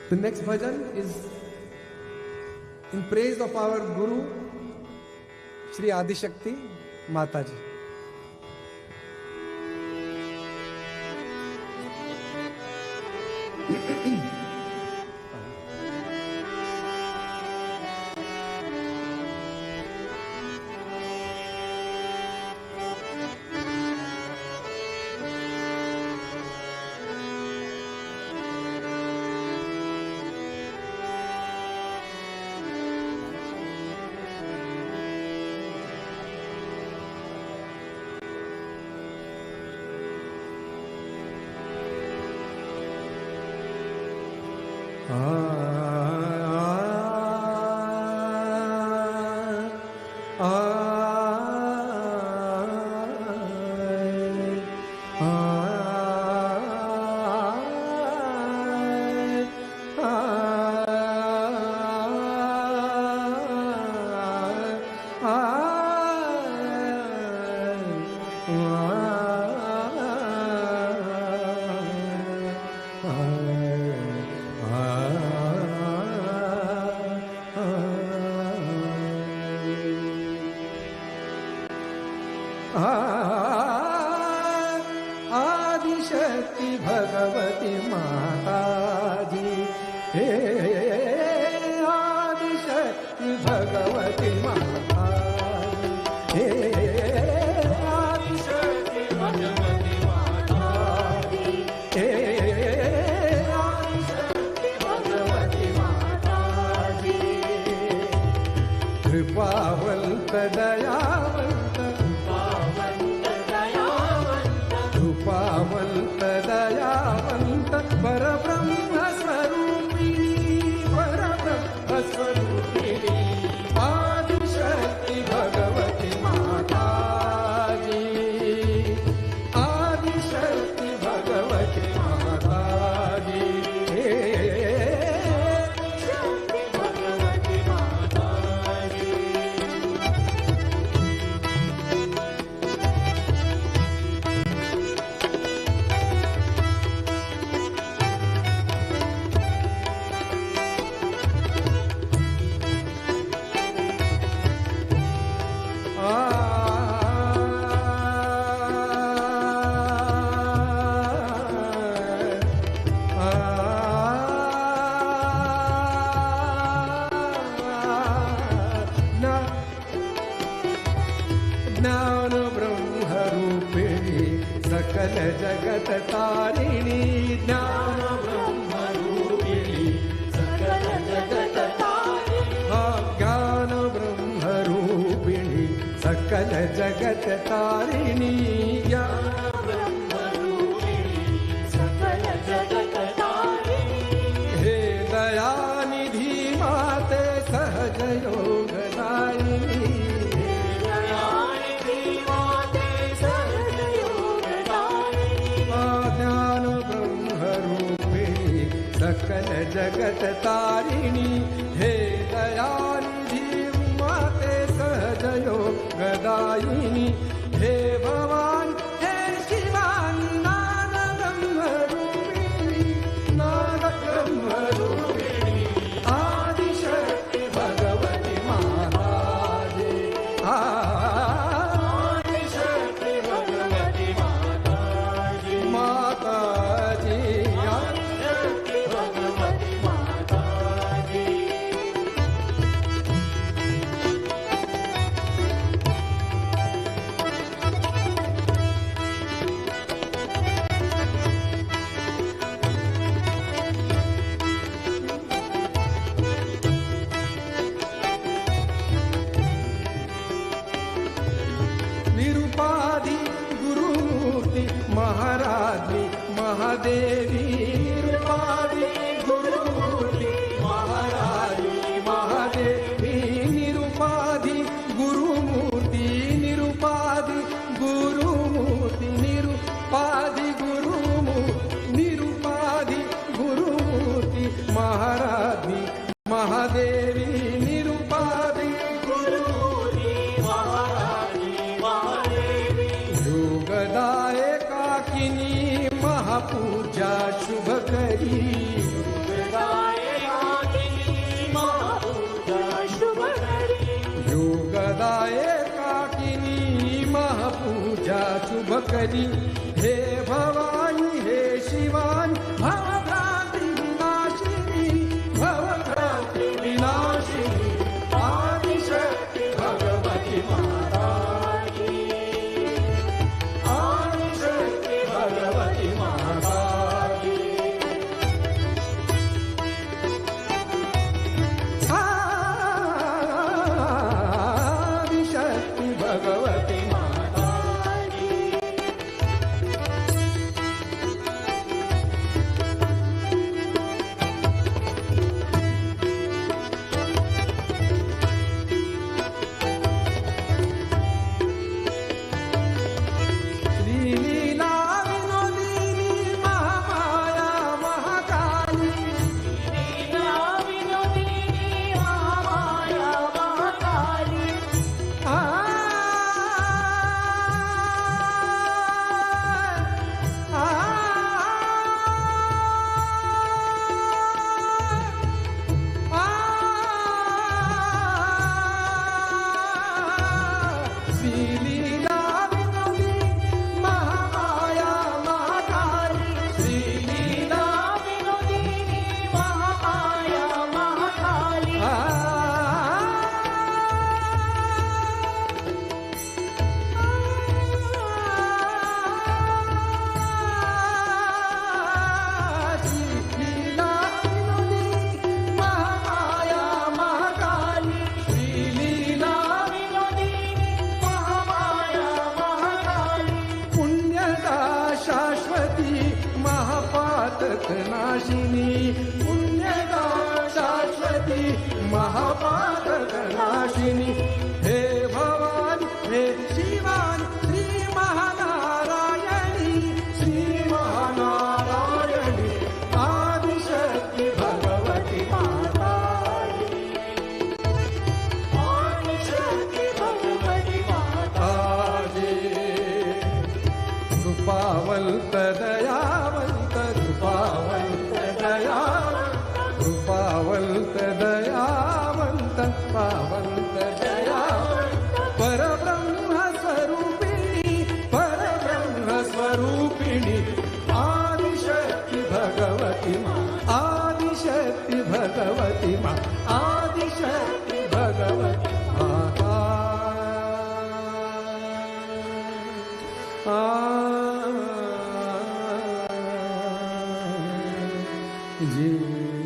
The next bhajan is in praise of our Guru, Shri Adi Shakti Mataji. Adishakti Bhagwati माताजी, हे आदिशक्ति भगवती माताजी, हे आदिशक्ति भगवती माताजी, हे आदिशक्ति भगवती माताजी, कृपावंत दयावंत कृपावंत दयावंत परब्रह्म स्वरूपिणी, परब्रह्म स्वरूपिणी आदिशक्ति भगवती माताजी, आदिशक्ति भगवती माताजी, हे शक्ति भगवती माताजी। ज्ञान ब्रह्म रूपिणी सकल जगत तारिणी, ज्ञान ब्रह्म रूपिणी सकल जगत तारिणी, ज्ञान ब्रह्म रूपिणी सकल जगत तारिणी, ज्ञान ब्रह्म रूपिणी सकल जगत तारिणी, हे दयानिधि माते सहज योगदायिनी, सकल जगत तारिणी, हे दयानिधि माते सहज योगदायिनी, हे भवानी हे शिवानी नाद ब्रह्म रूपिणी, नाद ब्रह्म रूपिणी आदिशक्ति भगवती माताजी, आदिशक्ति भगवती माताजी, माताजी निरुपाधि गुरुमूर्ति महाराजी महादेवी, निरुपाधि गुरुमूर्ति महाराजी महादेवी, निरुपाधि गुरुमूर्ति, निरुपाधि गुरुमूर्ति, निरुपाधि गुरुमूर्ति, निरुपाधि गुरुमूर्ति महाराजी महादेवी, निरुपाधि गुरुमूर्ति महाराजी महादेवी, योगदायका महापूजा शुभ करी योगदाये काकिनी महापूजा शुभ करी हे भवानी हे शिवानी भवभ्रांति विनाशिनी भवभ्रांति विनाशिनी आदिशक्ति भगवती माता की आदिशक्ति भगवती माता की आदिशक्ति भगवती माता की लीला विनोदिनी महामाया महाकाली आ श्रीलीला विनोदिनी महामाया महाकाली श्रीलीला श्रीलीला विनोदिनी महामाया महाकाली श्रीलीला पुण्यदा शाश्वती महापातक नाशिनी पुण्यदा शाश्वती महापातक नाशिनी हे भवानी हे शिवानी श्री महानारायणी आदिशक्ती भगवती माता आजे कृपावंत दयावंत कृपावंत दयावंत पावंत दयावंत परब्रह्म स्वरूपिणी आदिशक्ती भगवती माँ आदिशक्ती भगवती माँ आदिशक्ती भगवती माता जी